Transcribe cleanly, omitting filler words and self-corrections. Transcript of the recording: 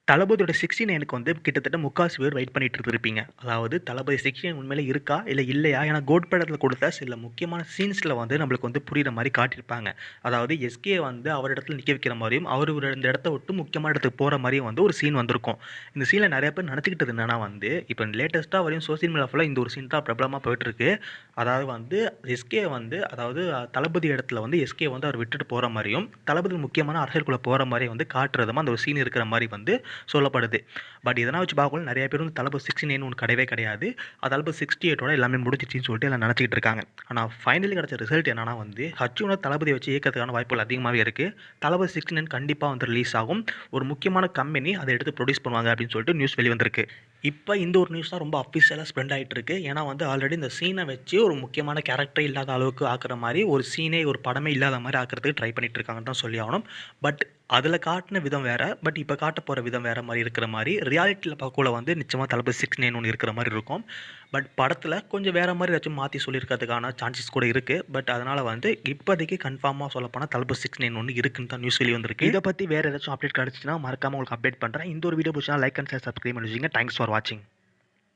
தளபதியோட 69க்கு வந்து கிட்டத்தட்ட முக்காவாசி பேர் வெயிட் பண்ணிட்டு இருந்திருப்பீங்க. அதாவது தளபதி 69 உண்மையிலே இருக்கா? இல்ல இல்லையா? ஏன்னா கோட் படத்துல கொடுத்த சில முக்கியமான சீன்ஸ்ல வந்து நம்மளுக்கு வந்து புரியிற மாரி காட்டியிருப்பாங்க. அதாவது எஸ்கே வந்து அவர் இடத்துல நிக்க வைக்கிற மாரியும், அவரு ஒரு இந்த இடத்த விட்டு முக்கியமான இடத்துக்கு போற மாரியும் வந்து ஒரு சீன் வந்திருக்கும். இந்த சீன்ல நெறைய பேர் நெனச்சுக்கிட்டது என்னன்னா வந்து, இப்ப லேட்டஸ்ட்டா வரையும் சோசியல் மீடியா ஃபுல்லா இந்த ஒரு சீன் தான் பிரபலமா போயிட்டுருக்கு. அதாவது வந்து எஸ்கே வந்து அதாவது தளபதி இடத்துல வந்து எஸ்கே வந்து அவர் விட்டுட்டு போற மாரியும், தளபதி முக்கியமான அரசியலுக்குள்ள போற மாரியும் வந்து காட்டுறதுமா அந்த ஒரு சீன் இருக்கிற மாரி வந்து சொல்லப்படுது. பட் இதெல்லாம் வச்சு பார்க்கக்குள்ள நெறைய பேர் வந்து தளபதி 69 ஒண்ணு கிடையவே கிடையாது. தளபதி 68ஓட எல்லாமே முடிஞ்சிருச்சுன்னு சொல்லிட்டு எல்லாம் நெனச்சுக்கிட்டு இருக்காங்க. ஆனா ஃபைனலி கிடைச்ச ரிசல்ட் என்னன்னா வந்து, ஹச்சுன தளபதிய வச்சு இயக்கறதுக்கான வாய்ப்புகள் அதிகமாவே இருக்கு. தளபதி 69 கண்டிப்பா வந்து ரிலீஸ் ஆகும். ஒரு முக்கியமான கம்பெனி அத எடுத்து புரொடியூஸ் பண்ணுவாங்க அப்படின்னு சொல்லிட்டு நியூஸ் வெளிவந்திருக்கு. இப்ப இந்த ஒரு நியூஸ் தான் ரொம்ப அஃபிஷியலா ஸ்ப்ரெட் ஆயிட்டு இருக்கு. ஏன்னா வந்து ஆல்ரெடி இந்த சீன வச்சு ஒரு முக்கியமான கேரக்டரே இல்லாத அளவுக்கு ஆக்குற மாரி, ஒரு சீனே ஒரு படமே இல்லாத மாரி ஆக்குறதுக்கு ட்ரை பண்ணிட்டு இருக்காங்கன்னு தான் சொல்லி ஆகணும். பட் அதுல காட்டுன விதம் வேற. பட் இப்ப காட்டப் போற விதம் வேற மாரி இருக்கிற மாரி, ரியாலிட்டில பார்க்கக்குள்ள வந்து நிச்சயமா தளபதி 69 ஒண்ணு இருக்கிற மாரி இருக்கும். பட் படத்துல கொஞ்சம் வேற மாரி ஏதாச்சும் மாத்தி சொல்லியிருக்கிறதுக்கான சான்சஸ் கூட இருக்கு. பட் அதனால வந்து இப்போதைக்கு கன்ஃபார்மா சொல்லப்போனா தளபதி 69 ஒண்ணு இருக்குன்னு தான் நியூஸ் வெளிய வந்திருக்கு. இத பத்தி வேற ஏதாச்சும் அப்டேட் கிடைச்சுச்சுன்னா மறக்காம உங்களுக்கு அப்டேட் பண்றேன். இந்த ஒரு வீடியோ பிடிச்சா லைக் அண்ட் ஷேர், சப்ஸ்கிரைப் பண்ணி வச்சுக்கங்க. தேங்க்ஸ் ஃபார் வாட்சிங்.